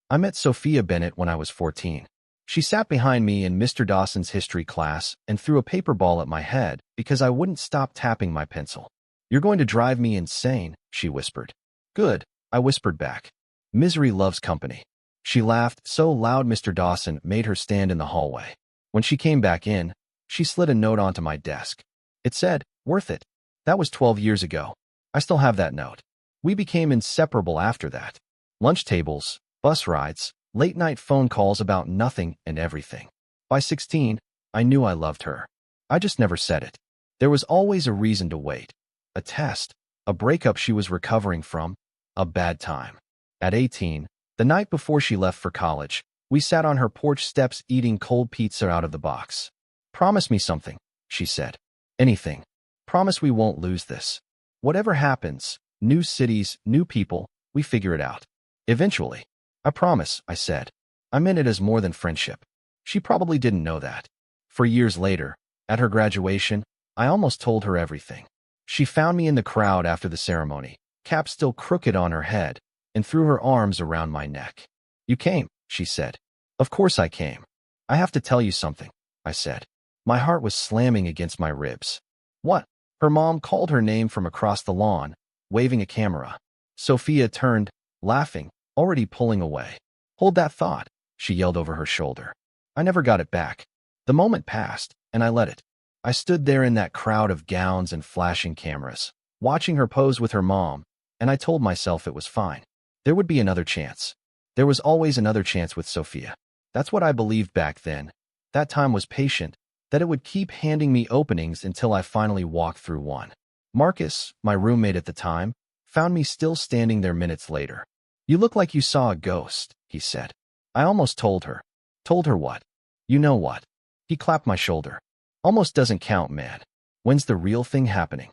I met Sophia Bennett when I was 14. She sat behind me in Mr. Dawson's history class and threw a paper ball at my head because I wouldn't stop tapping my pencil. "You're going to drive me insane," she whispered. "Good," I whispered back. "Misery loves company." She laughed so loud Mr. Dawson made her stand in the hallway. When she came back in, she slid a note onto my desk. It said, "Worth it." That was 12 years ago. I still have that note. We became inseparable after that. Lunch tables, bus rides, late-night phone calls about nothing and everything. By 16, I knew I loved her. I just never said it. There was always a reason to wait. A test, a breakup she was recovering from, a bad time. At 18, the night before she left for college, we sat on her porch steps eating cold pizza out of the box. "Promise me something," she said. "Anything. Promise we won't lose this. Whatever happens, new cities, new people, we figure it out. Eventually." "I promise," I said. I meant it as more than friendship. She probably didn't know that. For years later, at her graduation, I almost told her everything. She found me in the crowd after the ceremony, cap still crooked on her head, and threw her arms around my neck. "You came," she said. "Of course I came." "I have to tell you something," I said. My heart was slamming against my ribs. "What?" Her mom called her name from across the lawn, waving a camera. Sophia turned, laughing, already pulling away. "Hold that thought," she yelled over her shoulder. I never got it back. The moment passed, and I let it. I stood there in that crowd of gowns and flashing cameras, watching her pose with her mom, and I told myself it was fine. There would be another chance. There was always another chance with Sophia. That's what I believed back then. That time was patient, that it would keep handing me openings until I finally walked through one. Marcus, my roommate at the time, found me still standing there minutes later. "You look like you saw a ghost," he said. I almost told her. Told her what? "You know what." He clapped my shoulder. "Almost doesn't count, man. When's the real thing happening?"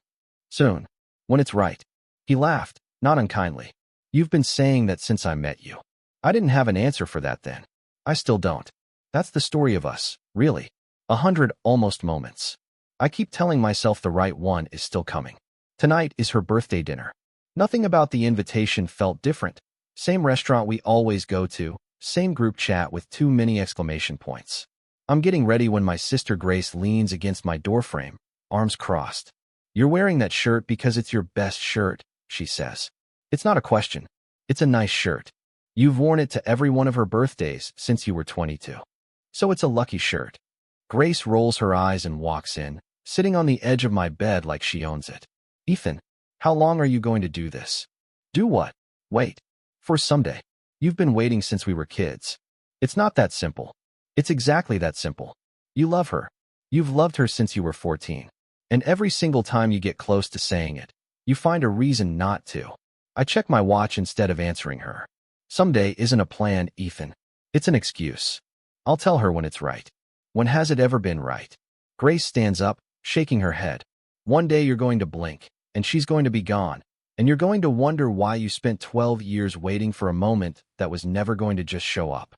"Soon. When it's right." He laughed, not unkindly. "You've been saying that since I met you." I didn't have an answer for that then. I still don't. That's the story of us, really. 100 almost moments. I keep telling myself the right one is still coming. Tonight is her birthday dinner. Nothing about the invitation felt different. Same restaurant we always go to, same group chat with too many exclamation points. I'm getting ready when my sister Grace leans against my doorframe, arms crossed. "You're wearing that shirt because it's your best shirt," she says. "It's not a question. It's a nice shirt. You've worn it to every one of her birthdays since you were 22. So it's a lucky shirt." Grace rolls her eyes and walks in, sitting on the edge of my bed like she owns it. "Ethan, how long are you going to do this?" "Do what?" "Wait. For someday. You've been waiting since we were kids." "It's not that simple." "It's exactly that simple. You love her. You've loved her since you were 14. And every single time you get close to saying it, you find a reason not to." I check my watch instead of answering her. Someday isn't a plan, Ethan. It's an excuse. I'll tell her when it's right. When has it ever been right? Grace stands up, shaking her head. "One day you're going to blink, and she's going to be gone, and you're going to wonder why you spent 12 years waiting for a moment that was never going to just show up.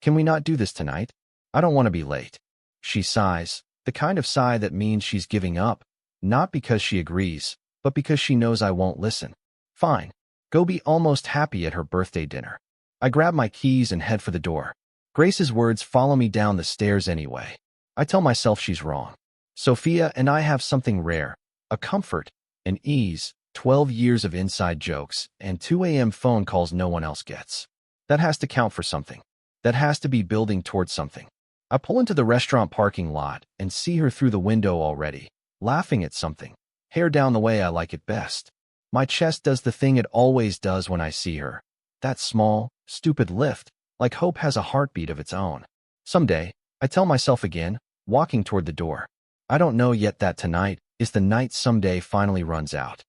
Can we not do this tonight? I don't want to be late." She sighs, the kind of sigh that means she's giving up, not because she agrees, but because she knows I won't listen. "Fine. Go be almost happy at her birthday dinner." I grab my keys and head for the door. Grace's words follow me down the stairs anyway. I tell myself she's wrong. Sophia and I have something rare, a comfort, an ease, 12 years of inside jokes, and 2 a.m. phone calls no one else gets. That has to count for something. That has to be building towards something. I pull into the restaurant parking lot and see her through the window already, laughing at something, hair down the way I like it best. My chest does the thing it always does when I see her. That small, stupid lift, like hope has a heartbeat of its own. Someday, I tell myself again, walking toward the door. I don't know yet that tonight is the night someday finally runs out.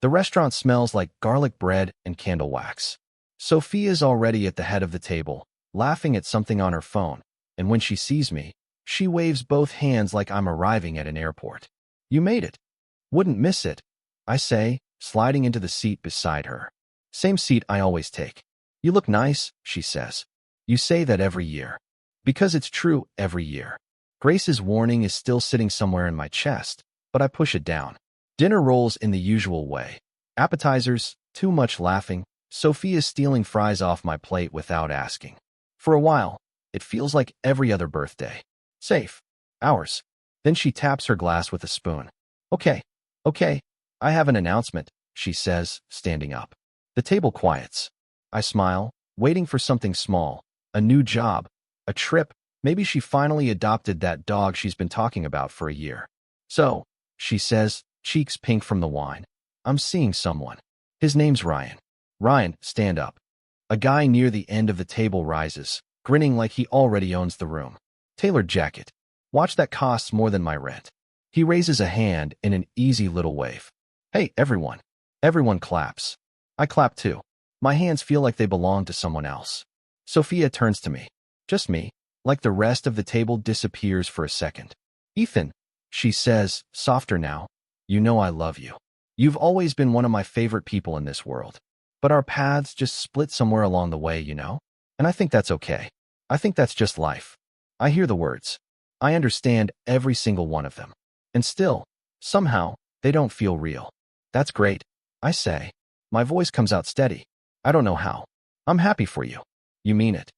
The restaurant smells like garlic bread and candle wax. Sophia's already at the head of the table, laughing at something on her phone, and when she sees me, she waves both hands like I'm arriving at an airport. "You made it." "Wouldn't miss it," I say, sliding into the seat beside her. Same seat I always take. "You look nice," she says. "You say that every year." Because it's true every year. Grace's warning is still sitting somewhere in my chest, but I push it down. Dinner rolls in the usual way. Appetizers, too much laughing, Sophia's stealing fries off my plate without asking. For a while, it feels like every other birthday. Safe. Ours. Then she taps her glass with a spoon. Okay. Okay. I have an announcement, she says, standing up. The table quiets. I smile, waiting for something small. A new job. A trip. Maybe she finally adopted that dog she's been talking about for a year. So, she says, cheeks pink from the wine. I'm seeing someone. His name's Ryan. Ryan, stand up. A guy near the end of the table rises, grinning like he already owns the room. Tailored jacket. Watch, that costs more than my rent. He raises a hand in an easy little wave. Hey, everyone. Everyone claps. I clap too. My hands feel like they belong to someone else. Sophia turns to me. Just me. Like the rest of the table disappears for a second. Ethan, she says, softer now. You know I love you. You've always been one of my favorite people in this world. But our paths just split somewhere along the way, you know? And I think that's okay. I think that's just life. I hear the words. I understand every single one of them. And still, somehow, they don't feel real. That's great, I say. My voice comes out steady. I don't know how. I'm happy for you. You mean it.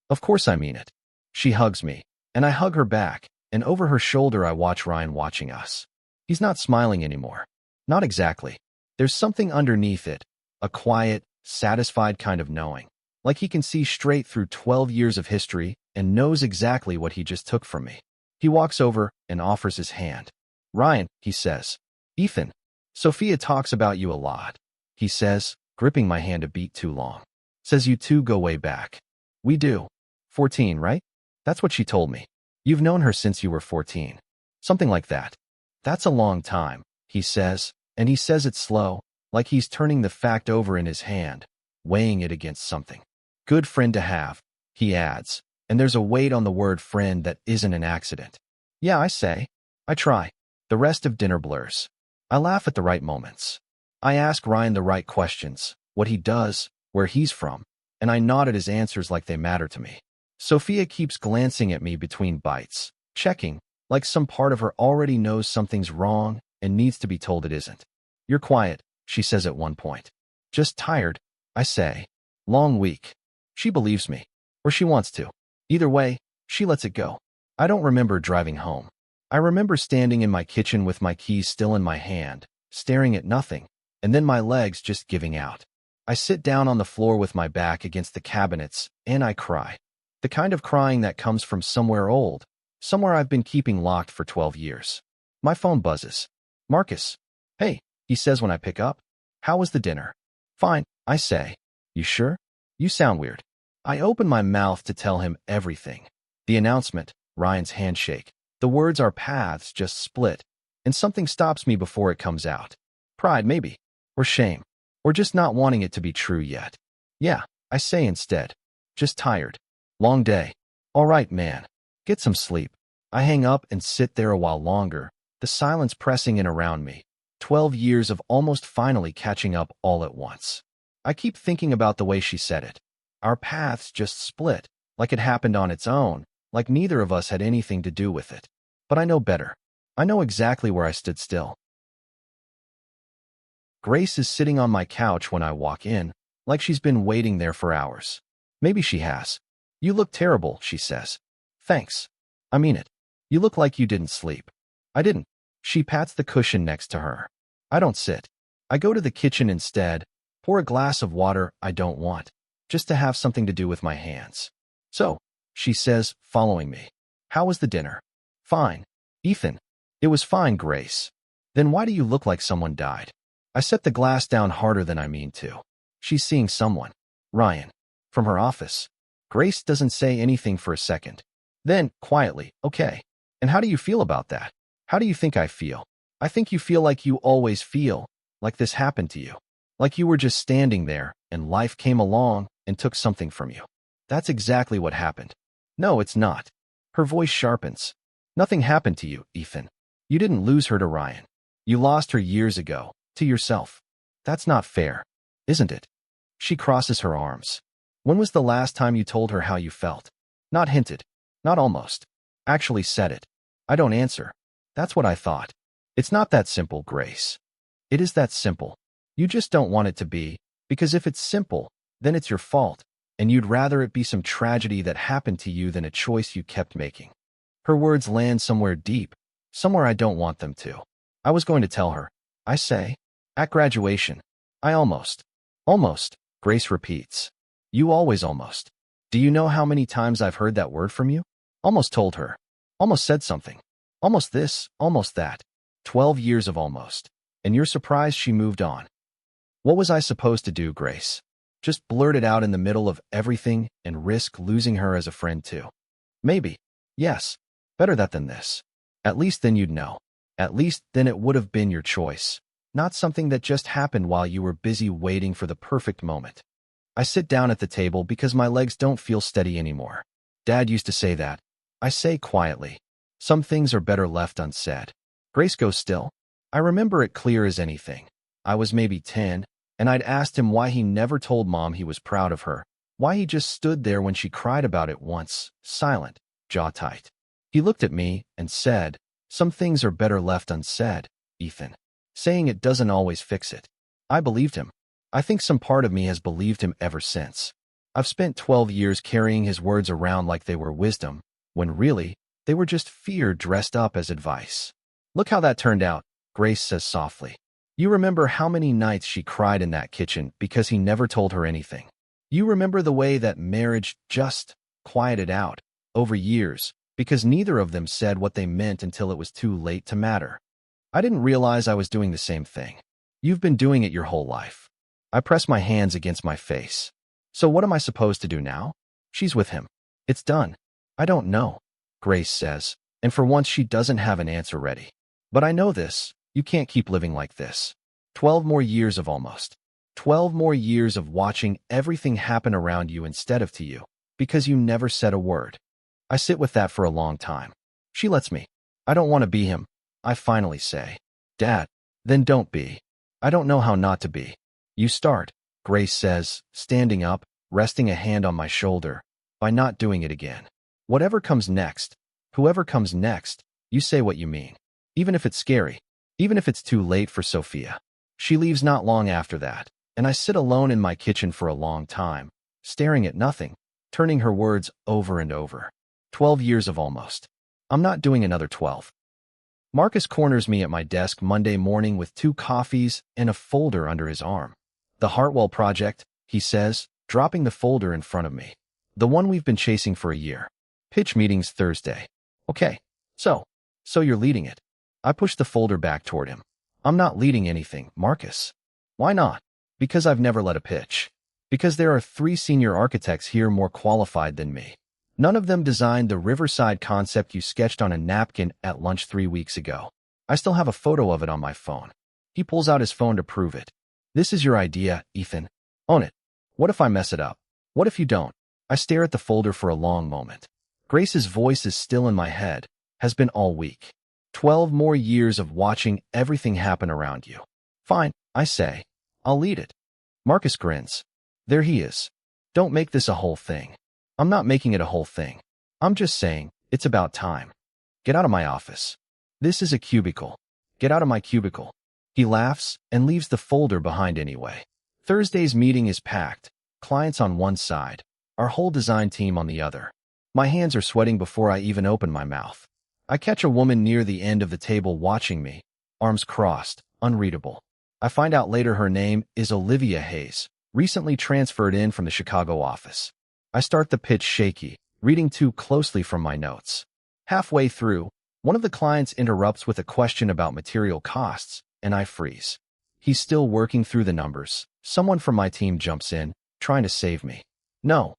Of course I mean it. She hugs me, and I hug her back, and over her shoulder I watch Ryan watching us. He's not smiling anymore. Not exactly. There's something underneath it, a quiet, satisfied kind of knowing. Like he can see straight through 12 years of history and knows exactly what he just took from me. He walks over and offers his hand. Ryan, he says. Ethan, Sophia talks about you a lot, he says, gripping my hand a beat too long. Says you two go way back. We do. 14, right? That's what she told me. You've known her since you were 14. Something like that. That's a long time, he says, and he says it slow, like he's turning the fact over in his hand, weighing it against something. Good friend to have, he adds, and there's a weight on the word friend that isn't an accident. Yeah, I say. I try. The rest of dinner blurs. I laugh at the right moments. I ask Ryan the right questions, what he does, where he's from, and I nod at his answers like they matter to me. Sophia keeps glancing at me between bites, checking, like some part of her already knows something's wrong and needs to be told it isn't. You're quiet, she says at one point. Just tired, I say. Long week. She believes me. Or she wants to. Either way, she lets it go. I don't remember driving home. I remember standing in my kitchen with my keys still in my hand, staring at nothing, and then my legs just giving out. I sit down on the floor with my back against the cabinets, and I cry. The kind of crying that comes from somewhere old, somewhere I've been keeping locked for 12 years. My phone buzzes. Marcus. Hey, he says when I pick up. How was the dinner? Fine, I say. You sure? You sound weird. I open my mouth to tell him everything. The announcement, Ryan's handshake. The words our paths just split, and something stops me before it comes out. Pride, maybe. Or shame. Or just not wanting it to be true yet. Yeah, I say instead. Just tired. Long day. All right, man. Get some sleep. I hang up and sit there a while longer, the silence pressing in around me. 12 years of almost finally catching up all at once. I keep thinking about the way she said it. Our paths just split, like it happened on its own, like neither of us had anything to do with it. But I know better. I know exactly where I stood still. Grace is sitting on my couch when I walk in, like she's been waiting there for hours. Maybe she has. You look terrible, she says. Thanks. I mean it. You look like you didn't sleep. I didn't. She pats the cushion next to her. I don't sit. I go to the kitchen instead, pour a glass of water I don't want, just to have something to do with my hands. So, she says, following me. How was the dinner? Fine. Ethan. It was fine, Grace. Then why do you look like someone died? I set the glass down harder than I mean to. She's seeing someone. Ryan. From her office. Grace doesn't say anything for a second. Then, quietly, okay. And how do you feel about that? How do you think I feel? I think you feel like you always feel, like this happened to you. Like you were just standing there, and life came along and took something from you. That's exactly what happened. No, it's not. Her voice sharpens. Nothing happened to you, Ethan. You didn't lose her to Ryan. You lost her years ago, to yourself. That's not fair, isn't it? She crosses her arms. When was the last time you told her how you felt? Not hinted. Not almost. Actually said it. I don't answer. That's what I thought. It's not that simple, Grace. It is that simple. You just don't want it to be, Because if it's simple, then it's your fault, and you'd rather it be some tragedy that happened to you than a choice you kept making. Her words land somewhere deep, somewhere I don't want them to. I was going to tell her. I say. At graduation. I almost. Almost, Grace repeats. You always almost. Do you know how many times I've heard that word from you? Almost told her. Almost said something. Almost this, almost that. 12 years of almost. And you're surprised she moved on. What was I supposed to do, Grace? Just blurt it out in the middle of everything and risk losing her as a friend too? Maybe. Yes. Better that than this. At least then you'd know. At least then it would have been your choice. Not something that just happened while you were busy waiting for the perfect moment. I sit down at the table because my legs don't feel steady anymore. Dad used to say that. I say quietly. Some things are better left unsaid. Grace goes still. I remember it clear as anything. I was maybe 10, and I'd asked him why he never told Mom he was proud of her, why he just stood there when she cried about it once, silent, jaw tight. He looked at me and said, some things are better left unsaid, Ethan. Saying it doesn't always fix it. I believed him. I think some part of me has believed him ever since. I've spent 12 years carrying his words around like they were wisdom, when really, they were just fear dressed up as advice. Look how that turned out, Grace says softly. You remember how many nights she cried in that kitchen because he never told her anything. You remember the way that marriage just quieted out over years because neither of them said what they meant until it was too late to matter. I didn't realize I was doing the same thing. You've been doing it your whole life. I press my hands against my face. So what am I supposed to do now? She's with him. It's done. I don't know, Grace says, and for once she doesn't have an answer ready. But I know this. You can't keep living like this. 12 more years of almost. 12 more years of watching everything happen around you instead of to you, because you never said a word. I sit with that for a long time. She lets me. I don't want to be him. I finally say, Dad, then don't be. I don't know how not to be. You start, Grace says, standing up, resting a hand on my shoulder, by not doing it again. Whatever comes next, whoever comes next, you say what you mean. Even if it's scary, even if it's too late for Sophia. She leaves not long after that, and I sit alone in my kitchen for a long time, staring at nothing, turning her words over and over. 12 years of almost. I'm not doing another 12. Marcus corners me at my desk Monday morning with 2 coffees and a folder under his arm. The Hartwell Project, he says, dropping the folder in front of me. The one we've been chasing for a year. Pitch meetings Thursday. Okay, so you're leading it. I push the folder back toward him. I'm not leading anything, Marcus. Why not? Because I've never led a pitch. Because there are 3 senior architects here more qualified than me. None of them designed the Riverside concept you sketched on a napkin at lunch 3 weeks ago. I still have a photo of it on my phone. He pulls out his phone to prove it. This is your idea, Ethan. Own it. What if I mess it up? What if you don't? I stare at the folder for a long moment. Grace's voice is still in my head, has been all week. 12 more years of watching everything happen around you. Fine, I say. I'll lead it. Marcus grins. There he is. Don't make this a whole thing. I'm not making it a whole thing. I'm just saying, it's about time. Get out of my office. This is a cubicle. Get out of my cubicle. He laughs and leaves the folder behind anyway. Thursday's meeting is packed. Clients on one side. Our whole design team on the other. My hands are sweating before I even open my mouth. I catch a woman near the end of the table watching me, arms crossed, unreadable. I find out later her name is Olivia Hayes, recently transferred in from the Chicago office. I start the pitch shaky, reading too closely from my notes. Halfway through, one of the clients interrupts with a question about material costs, and I freeze. He's still working through the numbers. Someone from my team jumps in, trying to save me. No,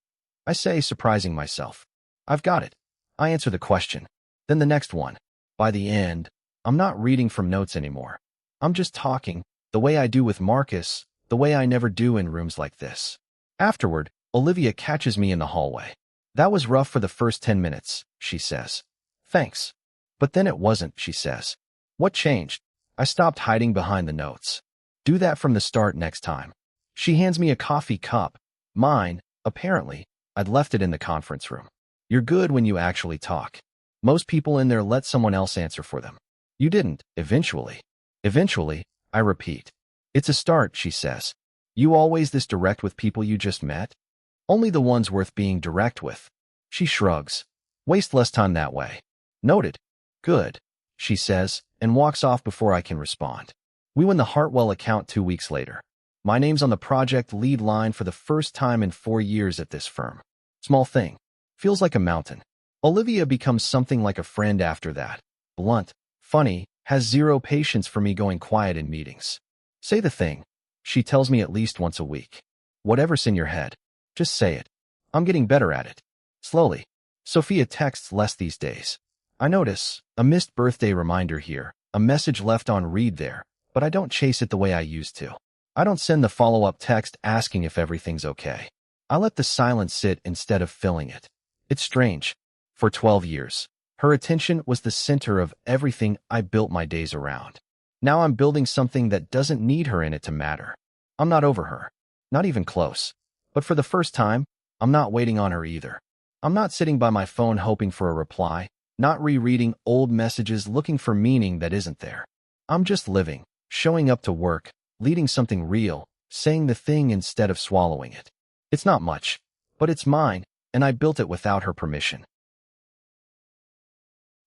I say, surprising myself. I've got it. I answer the question. Then the next one. By the end, I'm not reading from notes anymore. I'm just talking, the way I do with Marcus, the way I never do in rooms like this. Afterward, Olivia catches me in the hallway. That was rough for the first 10 minutes, she says. Thanks. But then it wasn't, she says. What changed? I stopped hiding behind the notes. Do that from the start next time. She hands me a coffee cup. Mine, apparently, I'd left it in the conference room. You're good when you actually talk. Most people in there let someone else answer for them. You didn't, eventually. Eventually, I repeat. It's a start, she says. You always this direct with people you just met? Only the ones worth being direct with. She shrugs. Waste less time that way. Noted. Good, she says, and walks off before I can respond. We win the Hartwell account 2 weeks later. My name's on the project lead line for the first time in 4 years at this firm. Small thing. Feels like a mountain. Olivia becomes something like a friend after that. Blunt, funny, has zero patience for me going quiet in meetings. Say the thing. She tells me at least once a week. Whatever's in your head. Just say it. I'm getting better at it. Slowly. Sophia texts less these days. I notice a missed birthday reminder here, a message left on read there, but I don't chase it the way I used to. I don't send the follow-up text asking if everything's okay. I let the silence sit instead of filling it. It's strange. For 12 years, her attention was the center of everything I built my days around. Now I'm building something that doesn't need her in it to matter. I'm not over her. Not even close. But for the first time, I'm not waiting on her either. I'm not sitting by my phone hoping for a reply, not rereading old messages looking for meaning that isn't there. I'm just living, showing up to work, leading something real, saying the thing instead of swallowing it. It's not much, but it's mine, and I built it without her permission.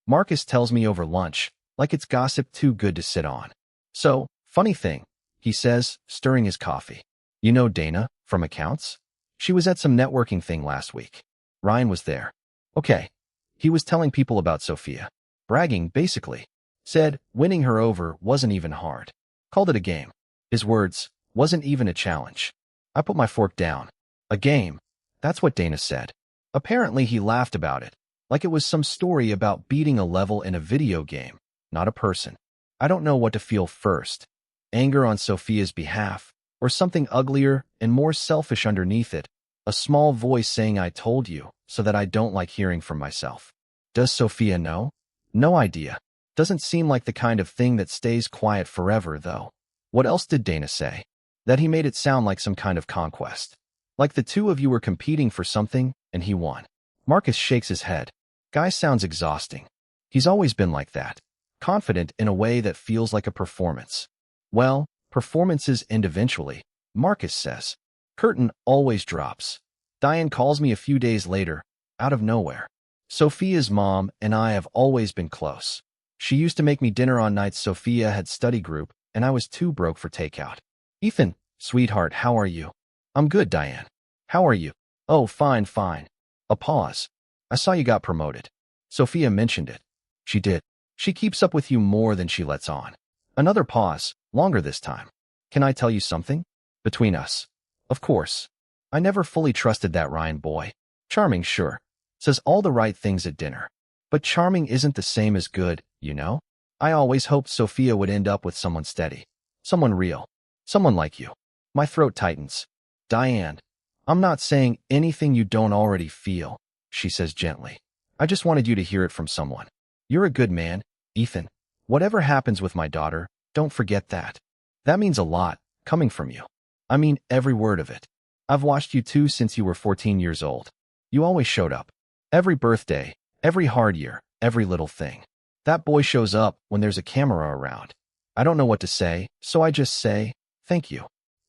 Marcus tells me over lunch, like it's gossip too good to sit on. So, funny thing, he says, stirring his coffee. You know Dana, from accounts? She was at some networking thing last week. Ryan was there. Okay. He was telling people about Sophia. Bragging, basically. Said, winning her over wasn't even hard. Called it a game. His words, wasn't even a challenge. I put my fork down. A game. That's what Dana said. Apparently he laughed about it, like it was some story about beating a level in a video game, not a person. I don't know what to feel first. Anger on Sophia's behalf, or something uglier and more selfish underneath it. A small voice saying I told you, so that I don't like hearing from myself. Does Sophia know? No idea. Doesn't seem like the kind of thing that stays quiet forever, though. What else did Dana say? That he made it sound like some kind of conquest. Like the two of you were competing for something, and he won. Marcus shakes his head. Guy sounds exhausting. He's always been like that. Confident in a way that feels like a performance. Well, performances end eventually, Marcus says. Curtain always drops. Diane calls me a few days later, out of nowhere. Sophia's mom and I have always been close. She used to make me dinner on nights Sophia had study group, and I was too broke for takeout. Ethan, sweetheart, how are you? I'm good, Diane. How are you? Oh, fine, fine. A pause. I saw you got promoted. Sophia mentioned it. She did. She keeps up with you more than she lets on. Another pause, longer this time. Can I tell you something? Between us. Of course. I never fully trusted that Ryan boy. Charming, sure. Says all the right things at dinner. But charming isn't the same as good, you know? I always hoped Sophia would end up with someone steady. Someone real. Someone like you. My throat tightens. Diane, I'm not saying anything you don't already feel, she says gently. I just wanted you to hear it from someone. You're a good man, Ethan. Whatever happens with my daughter, don't forget that. That means a lot, coming from you. I mean every word of it. I've watched you two since you were 14 years old. You always showed up. Every birthday, every hard year, every little thing. That boy shows up when there's a camera around. I don't know what to say, so I just say, thank you.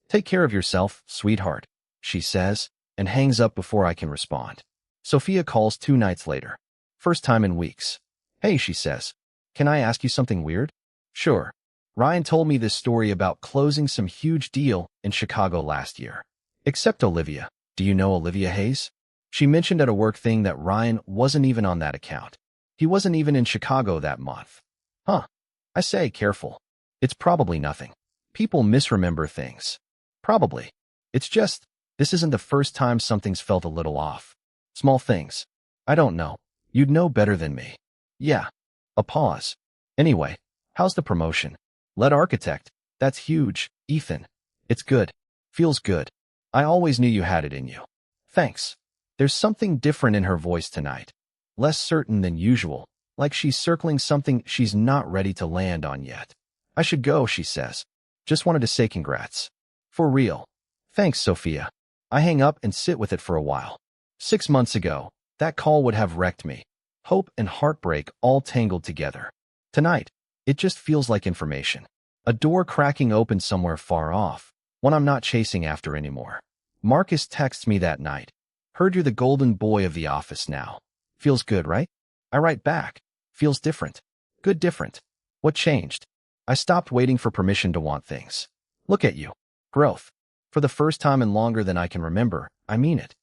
Take care of yourself, sweetheart, she says, and hangs up before I can respond. Sophia calls 2 nights later. First time in weeks. Hey, she says. Can I ask you something weird? Sure. Ryan told me this story about closing some huge deal in Chicago last year. Except Olivia. Do you know Olivia Hayes? She mentioned at a work thing that Ryan wasn't even on that account. He wasn't even in Chicago that month. Huh. I say, careful. It's probably nothing. People misremember things. Probably. It's just, this isn't the first time something's felt a little off. Small things. I don't know. You'd know better than me. Yeah. A pause. Anyway, how's the promotion? Lead architect. That's huge, Ethan. It's good. Feels good. I always knew you had it in you. Thanks. There's something different in her voice tonight. Less certain than usual, like she's circling something she's not ready to land on yet. I should go, she says. Just wanted to say congrats. For real. Thanks, Sophia. I hang up and sit with it for a while. 6 months ago, that call would have wrecked me. Hope and heartbreak all tangled together. Tonight, it just feels like information. A door cracking open somewhere far off, one I'm not chasing after anymore. Marcus texts me that night. Heard you're the golden boy of the office now. Feels good, right? I write back. Feels different. Good different. What changed? I stopped waiting for permission to want things. Look at you. Growth. For the first time in longer than I can remember, I mean it.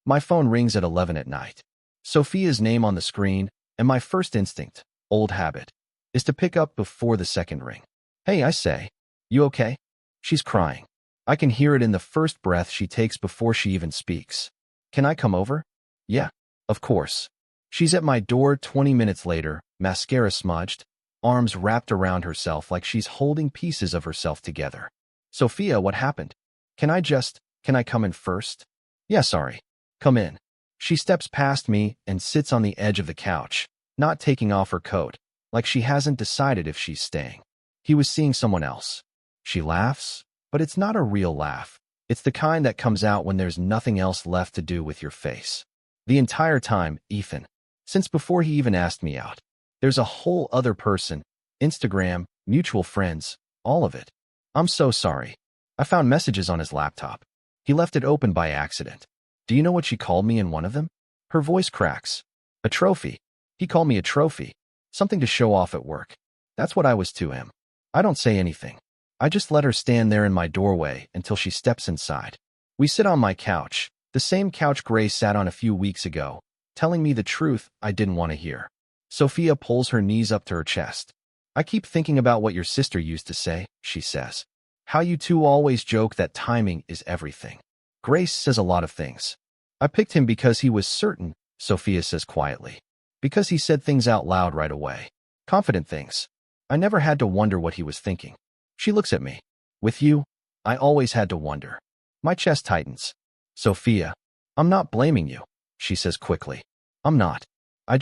My phone rings at 11 at night. Sophia's name on the screen, and my first instinct, old habit, is to pick up before the second ring. Hey, I say. You okay? She's crying. I can hear it in the first breath she takes before she even speaks. Can I come over? Yeah, of course. She's at my door 20 minutes later, mascara smudged, arms wrapped around herself like she's holding pieces of herself together. Sophia, what happened? Can I come in first? Yeah, sorry. Come in. She steps past me and sits on the edge of the couch, not taking off her coat, like she hasn't decided if she's staying. He was seeing someone else. She laughs, but it's not a real laugh. It's the kind that comes out when there's nothing else left to do with your face. The entire time, Ethan, since before he even asked me out, there's a whole other person, Instagram, mutual friends, all of it. I'm so sorry. I found messages on his laptop. He left it open by accident. Do you know what she called me in one of them? Her voice cracks. A trophy. He called me a trophy. Something to show off at work. That's what I was to him. I don't say anything. I just let her stand there in my doorway until she steps inside. We sit on my couch, the same couch Grace sat on a few weeks ago, telling me the truth I didn't want to hear. Sophia pulls her knees up to her chest. I keep thinking about what your sister used to say, she says. How you two always joke that timing is everything. Grace says a lot of things. I picked him because he was certain, Sophia says quietly. Because he said things out loud right away. Confident things. I never had to wonder what he was thinking. She looks at me. With you, I always had to wonder. My chest tightens. Sophia, I'm not blaming you, she says quickly. I'm not. I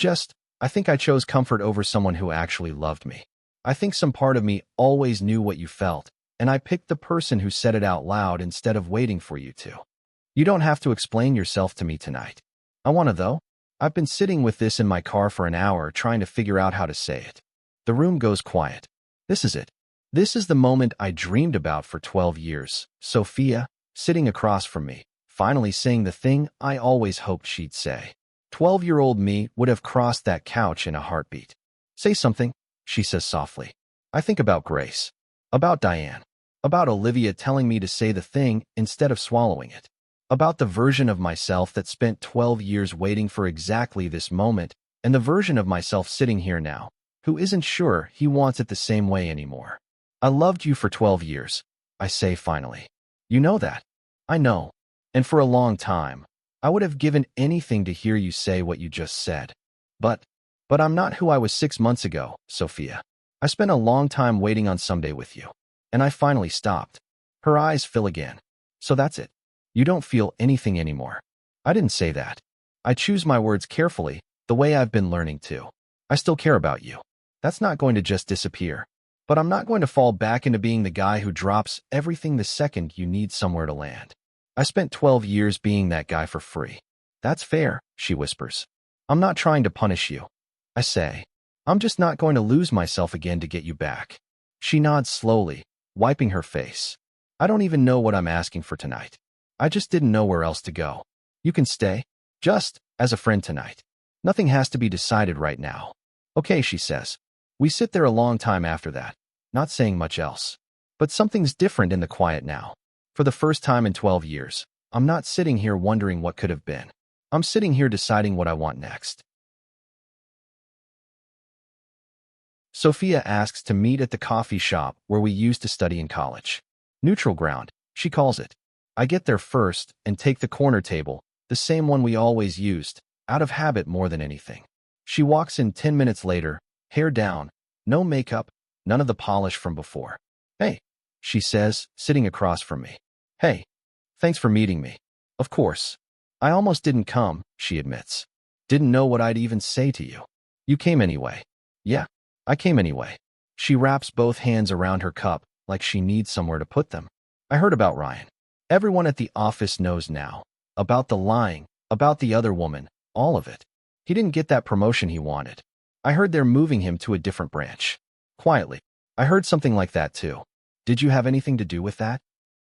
think I chose comfort over someone who actually loved me. I think some part of me always knew what you felt, and I picked the person who said it out loud instead of waiting for you to. You don't have to explain yourself to me tonight. I want to, though. I've been sitting with this in my car for an hour trying to figure out how to say it. The room goes quiet. This is it. This is the moment I dreamed about for 12 years. Sophia, sitting across from me, finally saying the thing I always hoped she'd say. 12-year-old me would have crossed that couch in a heartbeat. Say something, she says softly. I think about Grace. About Diane. About Olivia telling me to say the thing instead of swallowing it. About the version of myself that spent 12 years waiting for exactly this moment, and the version of myself sitting here now, who isn't sure he wants it the same way anymore. I loved you for 12 years, I say finally. You know that. I know. And for a long time, I would have given anything to hear you say what you just said. But I'm not who I was 6 months ago, Sophia. I spent a long time waiting on someday with you. And I finally stopped. Her eyes fill again. So that's it. You don't feel anything anymore. I didn't say that. I choose my words carefully, the way I've been learning to. I still care about you. That's not going to just disappear. But I'm not going to fall back into being the guy who drops everything the second you need somewhere to land. I spent 12 years being that guy for free. That's fair, she whispers. I'm not trying to punish you. I say, I'm just not going to lose myself again to get you back. She nods slowly, wiping her face. I don't even know what I'm asking for tonight. I just didn't know where else to go. You can stay, just as a friend tonight. Nothing has to be decided right now. Okay, she says. We sit there a long time after that, not saying much else. But something's different in the quiet now. For the first time in 12 years, I'm not sitting here wondering what could have been. I'm sitting here deciding what I want next. Sophia asks to meet at the coffee shop where we used to study in college. Neutral ground, she calls it. I get there first and take the corner table, the same one we always used, out of habit more than anything. She walks in 10 minutes later, hair down, no makeup, none of the polish from before. Hey, she says, sitting across from me. Hey, thanks for meeting me. Of course. I almost didn't come, she admits. Didn't know what I'd even say to you. You came anyway. Yeah, I came anyway. She wraps both hands around her cup like she needs somewhere to put them. I heard about Ryan. Everyone at the office knows now. About the lying, about the other woman, all of it. He didn't get that promotion he wanted. I heard they're moving him to a different branch. Quietly. I heard something like that too. Did you have anything to do with that?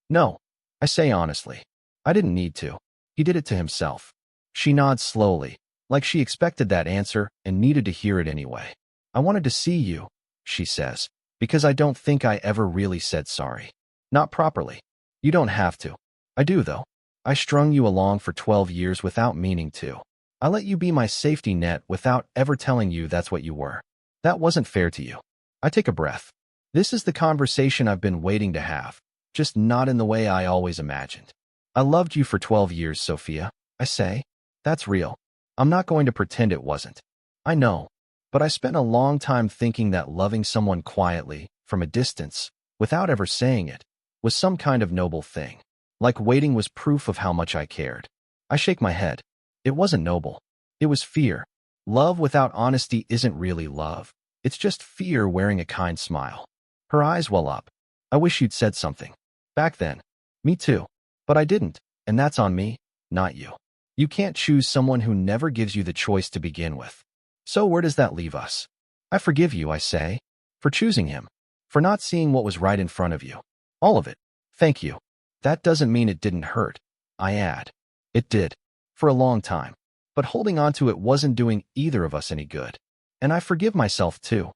No, I say honestly. I didn't need to. He did it to himself. She nods slowly, like she expected that answer and needed to hear it anyway. I wanted to see you, she says, because I don't think I ever really said sorry. Not properly. You don't have to. I do, though. I strung you along for 12 years without meaning to. I let you be my safety net without ever telling you that's what you were. That wasn't fair to you. I take a breath. This is the conversation I've been waiting to have, just not in the way I always imagined. I loved you for 12 years, Sophia, I say. That's real. I'm not going to pretend it wasn't. I know. But I spent a long time thinking that loving someone quietly, from a distance, without ever saying it, was some kind of noble thing. Like waiting was proof of how much I cared. I shake my head. It wasn't noble. It was fear. Love without honesty isn't really love. It's just fear wearing a kind smile. Her eyes well up. I wish you'd said something. Back then. Me too. But I didn't, and that's on me, not you. You can't choose someone who never gives you the choice to begin with. So where does that leave us? I forgive you, I say, for choosing him, for not seeing what was right in front of you. All of it. Thank you. That doesn't mean it didn't hurt, I add. It did. For a long time. But holding on to it wasn't doing either of us any good. And I forgive myself too.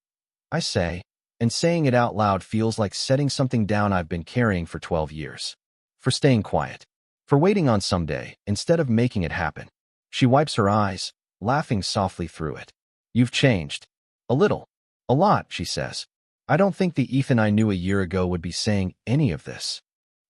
I say, and saying it out loud feels like setting something down I've been carrying for 12 years. For staying quiet. For waiting on someday, instead of making it happen. She wipes her eyes, laughing softly through it. You've changed. A little. A lot, she says. I don't think the Ethan I knew a year ago would be saying any of this.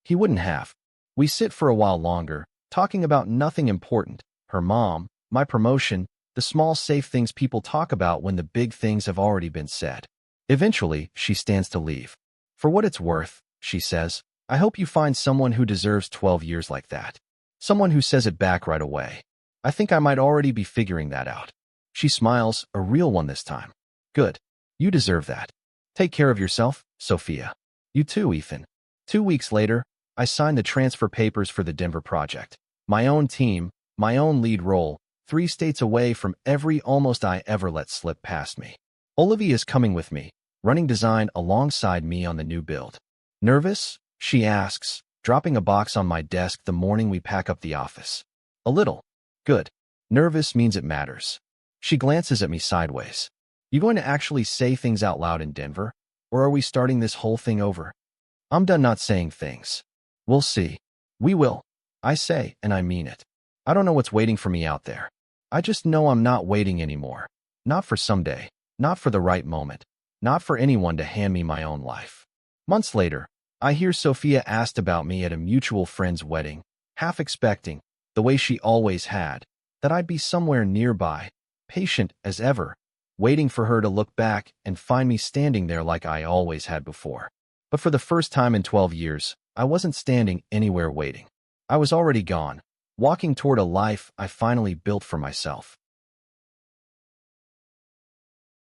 He wouldn't have. We sit for a while longer, talking about nothing important. Her mom, my promotion, the small safe things people talk about when the big things have already been said. Eventually, she stands to leave. For what it's worth, she says, I hope you find someone who deserves 12 years like that. Someone who says it back right away. I think I might already be figuring that out. She smiles, a real one this time. Good. You deserve that. Take care of yourself, Sophia. You too, Ethan. 2 weeks later, I signed the transfer papers for the Denver project. My own team, my own lead role, 3 states away from every almost I ever let slip past me. Olivia is coming with me, running design alongside me on the new build. Nervous? She asks, dropping a box on my desk the morning we pack up the office. A little. Good. Nervous means it matters. She glances at me sideways. You going to actually say things out loud in Denver? Or are we starting this whole thing over? I'm done not saying things. We'll see. We will. I say, and I mean it. I don't know what's waiting for me out there. I just know I'm not waiting anymore. Not for someday. Not for the right moment. Not for anyone to hand me my own life. Months later, I hear Sophia asked about me at a mutual friend's wedding, half expecting, the way she always had, that I'd be somewhere nearby, patient as ever, waiting for her to look back and find me standing there like I always had before. But for the first time in 12 years, I wasn't standing anywhere waiting. I was already gone, walking toward a life I finally built for myself.